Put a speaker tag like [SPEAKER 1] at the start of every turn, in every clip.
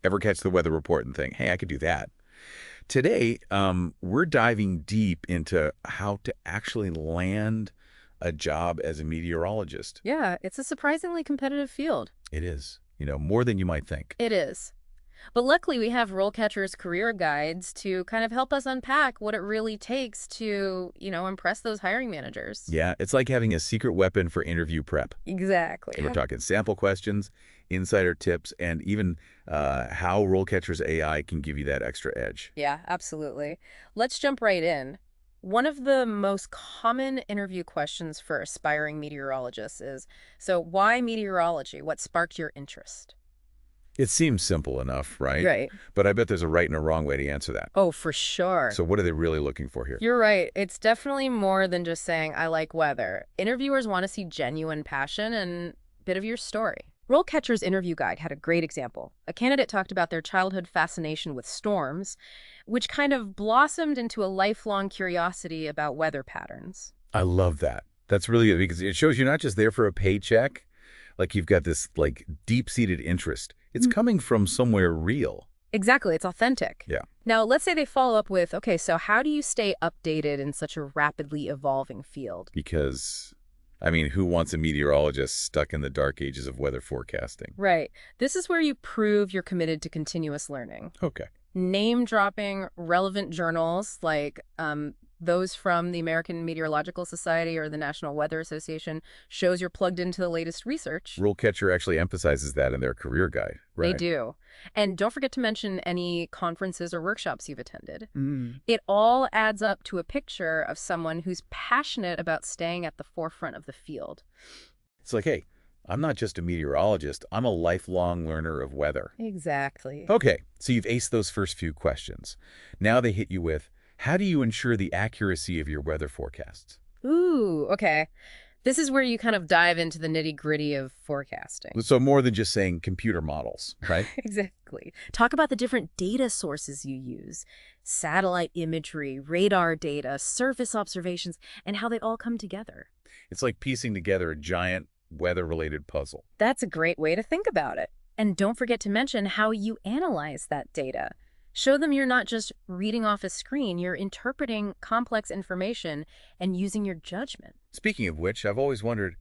[SPEAKER 1] Ever catch the weather report and think, hey, I could do that? Today, we're diving deep into how to actually land a job as a meteorologist.
[SPEAKER 2] Yeah, it's a surprisingly competitive field.
[SPEAKER 1] It is, more than you might think.
[SPEAKER 2] It is. But luckily, we have RoleCatcher's career guides to kind of help us unpack what it really takes to, impress those hiring managers.
[SPEAKER 1] Yeah, it's like having a secret weapon for interview prep.
[SPEAKER 2] Exactly.
[SPEAKER 1] We're talking sample questions, insider tips, and even how RoleCatcher's AI can give you that extra edge.
[SPEAKER 2] Yeah, absolutely. Let's jump right in. One of the most common interview questions for aspiring meteorologists is, so why meteorology? What sparked your interest?
[SPEAKER 1] It seems simple enough, right?
[SPEAKER 2] Right.
[SPEAKER 1] But I bet there's a right and a wrong way to answer that.
[SPEAKER 2] Oh, for sure.
[SPEAKER 1] So what are they really looking for here?
[SPEAKER 2] You're right. It's definitely more than just saying, I like weather. Interviewers want to see genuine passion and a bit of your story. RoleCatcher's interview guide had a great example. A candidate talked about their childhood fascination with storms, which kind of blossomed into a lifelong curiosity about weather patterns.
[SPEAKER 1] I love that. That's really good because it shows you're not just there for a paycheck. Like you've got this deep-seated interest. It's coming from somewhere real.
[SPEAKER 2] Exactly. It's authentic.
[SPEAKER 1] Yeah.
[SPEAKER 2] Now, let's say they follow up with, okay, so how do you stay updated in such a rapidly evolving field?
[SPEAKER 1] Because, who wants a meteorologist stuck in the dark ages of weather forecasting?
[SPEAKER 2] Right. This is where you prove you're committed to continuous learning.
[SPEAKER 1] Okay.
[SPEAKER 2] Name dropping relevant journals like those from the American Meteorological Society or the National Weather Association shows you're plugged into the latest research.
[SPEAKER 1] RoleCatcher actually emphasizes that in their career guide. Right.
[SPEAKER 2] They do. And don't forget to mention any conferences or workshops you've attended.
[SPEAKER 1] Mm.
[SPEAKER 2] It all adds up to a picture of someone who's passionate about staying at the forefront of the field.
[SPEAKER 1] It's like, hey, I'm not just a meteorologist. I'm a lifelong learner of weather.
[SPEAKER 2] Exactly.
[SPEAKER 1] Okay, so you've aced those first few questions. Now they hit you with, how do you ensure the accuracy of your weather forecasts?
[SPEAKER 2] Ooh, okay. This is where you kind of dive into the nitty-gritty of forecasting.
[SPEAKER 1] So more than just saying computer models, right?
[SPEAKER 2] Exactly. Talk about the different data sources you use. Satellite imagery, radar data, surface observations, and how they all come together.
[SPEAKER 1] It's like piecing together a giant weather-related puzzle.
[SPEAKER 2] That's a great way to think about it. And don't forget to mention how you analyze that data. Show them you're not just reading off a screen, you're interpreting complex information and using your judgment.
[SPEAKER 1] Speaking of which, I've always wondered,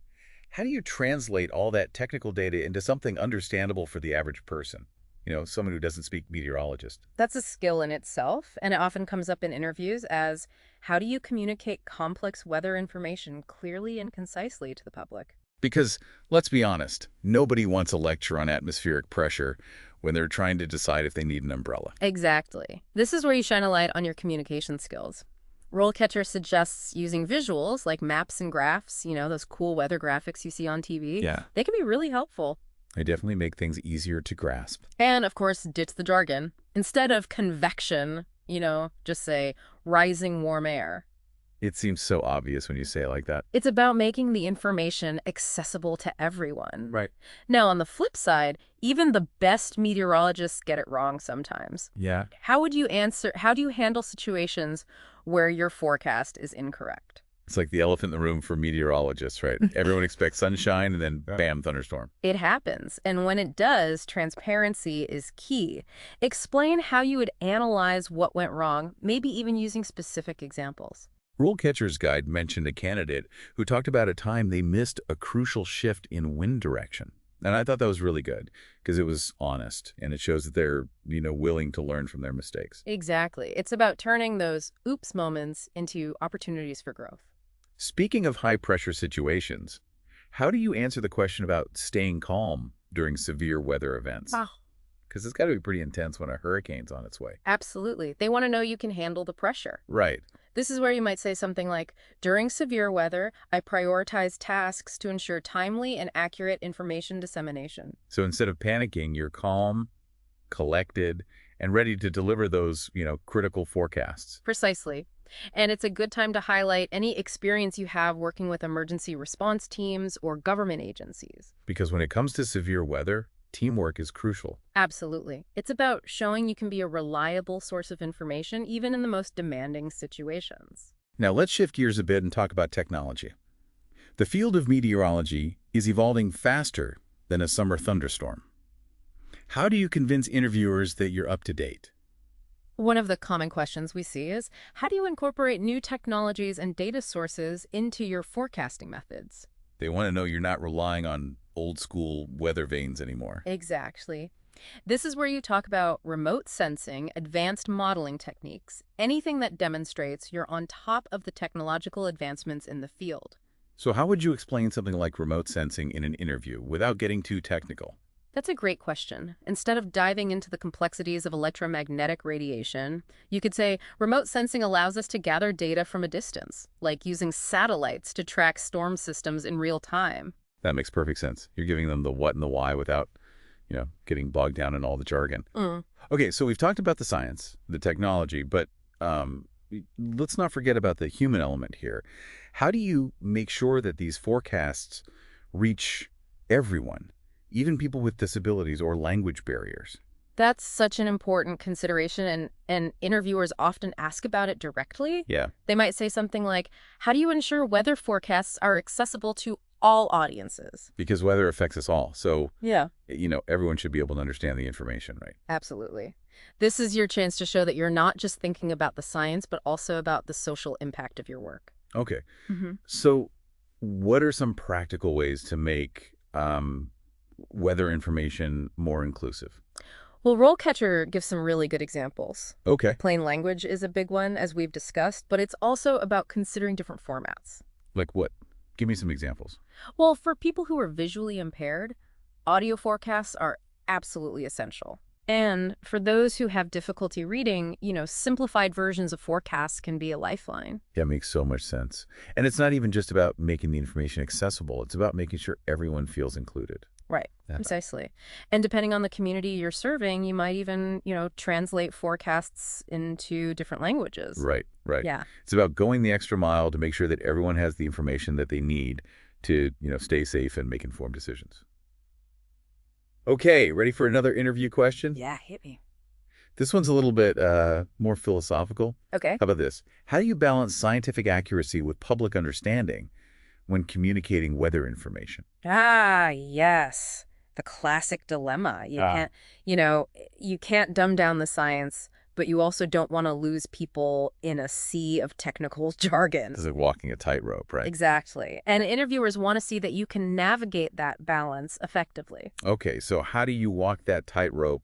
[SPEAKER 1] how do you translate all that technical data into something understandable for the average person? Someone who doesn't speak meteorologist.
[SPEAKER 2] That's a skill in itself, and it often comes up in interviews as, how do you communicate complex weather information clearly and concisely to the public?
[SPEAKER 1] Because, let's be honest, nobody wants a lecture on atmospheric pressure when they're trying to decide if they need an umbrella.
[SPEAKER 2] Exactly. This is where you shine a light on your communication skills. RoleCatcher suggests using visuals like maps and graphs, those cool weather graphics you see on TV.
[SPEAKER 1] Yeah.
[SPEAKER 2] They can be really helpful.
[SPEAKER 1] They definitely make things easier to grasp.
[SPEAKER 2] And, of course, ditch the jargon. Instead of convection, just say rising warm air.
[SPEAKER 1] It seems so obvious when you say it like that.
[SPEAKER 2] It's about making the information accessible to everyone.
[SPEAKER 1] Right.
[SPEAKER 2] Now, on the flip side, even the best meteorologists get it wrong sometimes.
[SPEAKER 1] Yeah.
[SPEAKER 2] How do you handle situations where your forecast is incorrect?
[SPEAKER 1] It's like the elephant in the room for meteorologists, right? Everyone expects sunshine and then bam, thunderstorm.
[SPEAKER 2] It happens. And when it does, transparency is key. Explain how you would analyze what went wrong, maybe even using specific examples.
[SPEAKER 1] RoleCatcher's guide mentioned a candidate who talked about a time they missed a crucial shift in wind direction. And I thought that was really good because it was honest and it shows that they're, willing to learn from their mistakes.
[SPEAKER 2] Exactly. It's about turning those oops moments into opportunities for growth.
[SPEAKER 1] Speaking of high-pressure situations, how do you answer the question about staying calm during severe weather events?
[SPEAKER 2] Wow.
[SPEAKER 1] Because it's got to be pretty intense when a hurricane's on its way.
[SPEAKER 2] Absolutely. They want to know you can handle the pressure.
[SPEAKER 1] Right.
[SPEAKER 2] This is where you might say something like, during severe weather, I prioritize tasks to ensure timely and accurate information dissemination.
[SPEAKER 1] So instead of panicking, you're calm, collected, and ready to deliver those, critical forecasts.
[SPEAKER 2] Precisely. And it's a good time to highlight any experience you have working with emergency response teams or government agencies.
[SPEAKER 1] Because when it comes to severe weather, teamwork is crucial.
[SPEAKER 2] Absolutely. It's about showing you can be a reliable source of information, even in the most demanding situations.
[SPEAKER 1] Now let's shift gears a bit and talk about technology. The field of meteorology is evolving faster than a summer thunderstorm. How do you convince interviewers that you're up to date?
[SPEAKER 2] One of the common questions we see is, how do you incorporate new technologies and data sources into your forecasting methods?
[SPEAKER 1] They want to know you're not relying on old school weather vanes anymore.
[SPEAKER 2] Exactly. This is where you talk about remote sensing, advanced modeling techniques, anything that demonstrates you're on top of the technological advancements in the field.
[SPEAKER 1] So how would you explain something like remote sensing in an interview without getting too technical?
[SPEAKER 2] That's a great question. Instead of diving into the complexities of electromagnetic radiation, you could say remote sensing allows us to gather data from a distance, like using satellites to track storm systems in real time.
[SPEAKER 1] That makes perfect sense. You're giving them the what and the why without, getting bogged down in all the jargon.
[SPEAKER 2] Mm.
[SPEAKER 1] Okay, so we've talked about the science, the technology, but let's not forget about the human element here. How do you make sure that these forecasts reach everyone, even people with disabilities or language barriers?
[SPEAKER 2] That's such an important consideration, and interviewers often ask about it directly.
[SPEAKER 1] Yeah.
[SPEAKER 2] They might say something like, how do you ensure weather forecasts are accessible to all audiences?
[SPEAKER 1] Because weather affects us all. So,
[SPEAKER 2] Yeah.
[SPEAKER 1] everyone should be able to understand the information, right?
[SPEAKER 2] Absolutely. This is your chance to show that you're not just thinking about the science, but also about the social impact of your work.
[SPEAKER 1] Okay.
[SPEAKER 2] Hmm.
[SPEAKER 1] So what are some practical ways to make weather information more inclusive?
[SPEAKER 2] Well, RoleCatcher gives some really good examples.
[SPEAKER 1] Okay.
[SPEAKER 2] Plain language is a big one, as we've discussed, but it's also about considering different formats.
[SPEAKER 1] Like what? Give me some examples.
[SPEAKER 2] Well, for people who are visually impaired, audio forecasts are absolutely essential. And for those who have difficulty reading, simplified versions of forecasts can be a lifeline.
[SPEAKER 1] Yeah, makes so much sense. And it's not even just about making the information accessible. It's about making sure everyone feels included.
[SPEAKER 2] Right,
[SPEAKER 1] Yeah.
[SPEAKER 2] precisely. And depending on the community you're serving, you might even, translate forecasts into different languages.
[SPEAKER 1] Right, right.
[SPEAKER 2] Yeah.
[SPEAKER 1] It's about going the extra mile to make sure that everyone has the information that they need to, stay safe and make informed decisions. Okay, ready for another interview question?
[SPEAKER 2] Yeah, hit me.
[SPEAKER 1] This one's a little bit more philosophical.
[SPEAKER 2] Okay.
[SPEAKER 1] How about this? How do you balance scientific accuracy with public understanding when communicating weather information?
[SPEAKER 2] Ah, yes. The classic dilemma. You can't dumb down the science, but you also don't want to lose people in a sea of technical jargon.
[SPEAKER 1] This is like walking a tightrope, right?
[SPEAKER 2] Exactly. And interviewers want to see that you can navigate that balance effectively.
[SPEAKER 1] Okay, so how do you walk that tightrope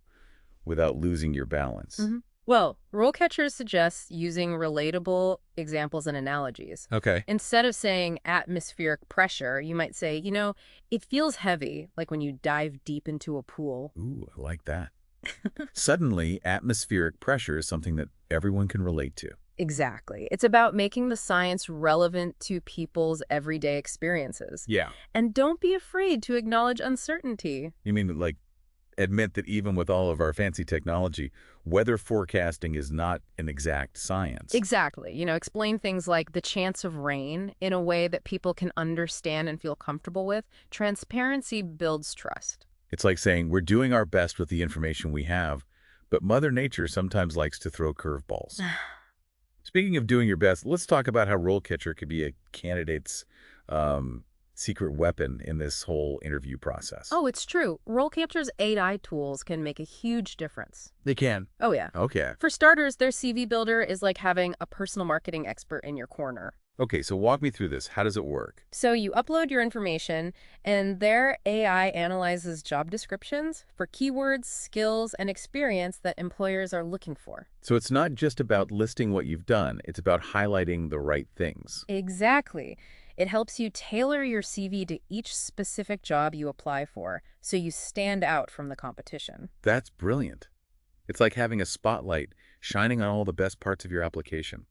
[SPEAKER 1] without losing your balance?
[SPEAKER 2] Well, RoleCatcher suggests using relatable examples and analogies.
[SPEAKER 1] Okay.
[SPEAKER 2] Instead of saying atmospheric pressure, you might say, it feels heavy, like when you dive deep into a pool.
[SPEAKER 1] Ooh, I like that. Suddenly, atmospheric pressure is something that everyone can relate to.
[SPEAKER 2] Exactly. It's about making the science relevant to people's everyday experiences.
[SPEAKER 1] Yeah.
[SPEAKER 2] And don't be afraid to acknowledge uncertainty.
[SPEAKER 1] You mean like admit that even with all of our fancy technology, weather forecasting is not an exact science.
[SPEAKER 2] Exactly. Explain things like the chance of rain in a way that people can understand and feel comfortable with. Transparency builds trust.
[SPEAKER 1] It's like saying we're doing our best with the information we have, but Mother Nature sometimes likes to throw curveballs. Speaking of doing your best, let's talk about how RoleCatcher could be a candidate's secret weapon in this whole interview process.
[SPEAKER 2] Oh, it's true. RoleCatcher's AI tools can make a huge difference.
[SPEAKER 1] They can.
[SPEAKER 2] Oh, yeah.
[SPEAKER 1] Okay.
[SPEAKER 2] For starters, their CV builder is like having a personal marketing expert in your corner.
[SPEAKER 1] Okay, so walk me through this. How does it work?
[SPEAKER 2] So you upload your information, and their AI analyzes job descriptions for keywords, skills, and experience that employers are looking for.
[SPEAKER 1] So it's not just about listing what you've done. It's about highlighting the right things.
[SPEAKER 2] Exactly. It helps you tailor your CV to each specific job you apply for, so you stand out from the competition.
[SPEAKER 1] That's brilliant. It's like having a spotlight shining on all the best parts of your application.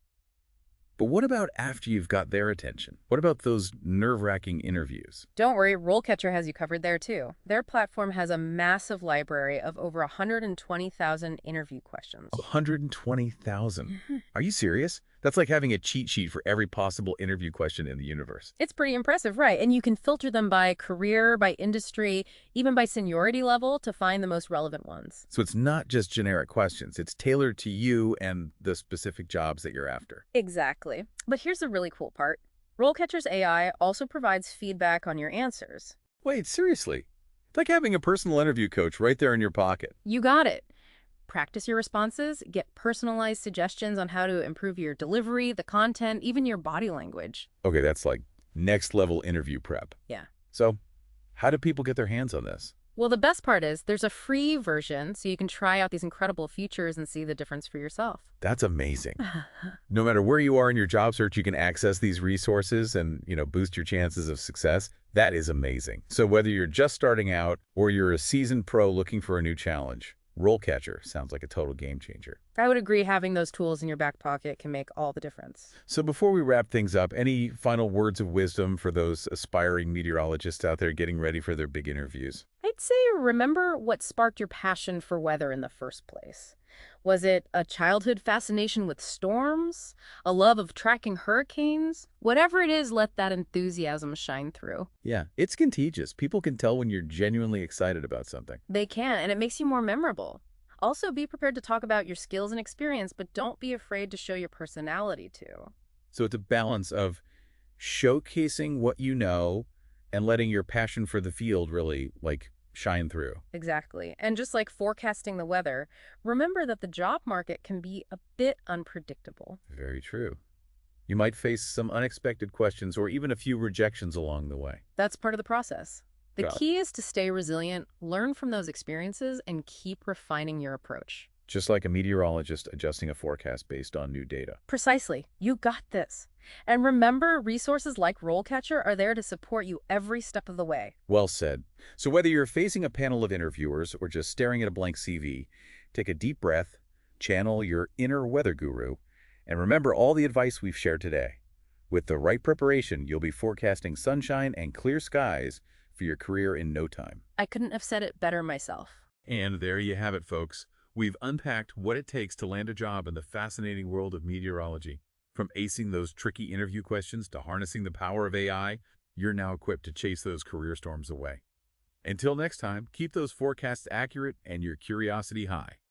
[SPEAKER 1] But what about after you've got their attention? What about those nerve-wracking interviews?
[SPEAKER 2] Don't worry, RoleCatcher has you covered there too. Their platform has a massive library of over 120,000 interview questions.
[SPEAKER 1] 120,000. Are you serious? That's like having a cheat sheet for every possible interview question in the universe.
[SPEAKER 2] It's pretty impressive, right? And you can filter them by career, by industry, even by seniority level to find the most relevant ones.
[SPEAKER 1] So it's not just generic questions. It's tailored to you and the specific jobs that you're after.
[SPEAKER 2] Exactly. But here's the really cool part. RoleCatcher's AI also provides feedback on your answers.
[SPEAKER 1] Wait, seriously? It's like having a personal interview coach right there in your pocket.
[SPEAKER 2] You got it. Practice your responses, get personalized suggestions on how to improve your delivery, the content, even your body language.
[SPEAKER 1] Okay, that's like next level interview prep.
[SPEAKER 2] Yeah.
[SPEAKER 1] So how do people get their hands on this?
[SPEAKER 2] Well, the best part is there's a free version so you can try out these incredible features and see the difference for yourself.
[SPEAKER 1] That's amazing. No matter where you are in your job search, you can access these resources and, boost your chances of success. That is amazing. So whether you're just starting out or you're a seasoned pro looking for a new challenge, RoleCatcher sounds like a total game changer.
[SPEAKER 2] I would agree having those tools in your back pocket can make all the difference.
[SPEAKER 1] So before we wrap things up, any final words of wisdom for those aspiring meteorologists out there getting ready for their big interviews?
[SPEAKER 2] I'd say remember what sparked your passion for weather in the first place. Was it a childhood fascination with storms? A love of tracking hurricanes? Whatever it is, let that enthusiasm shine through.
[SPEAKER 1] Yeah, it's contagious. People can tell when you're genuinely excited about something.
[SPEAKER 2] They can, and it makes you more memorable. Also, be prepared to talk about your skills and experience, but don't be afraid to show your personality too.
[SPEAKER 1] So it's a balance of showcasing what you know and letting your passion for the field really, shine through.
[SPEAKER 2] Exactly. And just like forecasting the weather, remember that the job market can be a bit unpredictable.
[SPEAKER 1] Very true. You might face some unexpected questions or even a few rejections along the way.
[SPEAKER 2] That's part of the process. The
[SPEAKER 1] Got it.
[SPEAKER 2] key is to stay resilient, learn from those experiences, and keep refining your approach.
[SPEAKER 1] Just like a meteorologist adjusting a forecast based on new data.
[SPEAKER 2] Precisely. You got this. And remember, resources like RoleCatcher are there to support you every step of the way.
[SPEAKER 1] Well said. So whether you're facing a panel of interviewers or just staring at a blank CV, take a deep breath, channel your inner weather guru, and remember all the advice we've shared today. With the right preparation, you'll be forecasting sunshine and clear skies for your career in no time.
[SPEAKER 2] I couldn't have said it better myself.
[SPEAKER 1] And there you have it, folks. We've unpacked what it takes to land a job in the fascinating world of meteorology. From acing those tricky interview questions to harnessing the power of AI, you're now equipped to chase those career storms away. Until next time, keep those forecasts accurate and your curiosity high.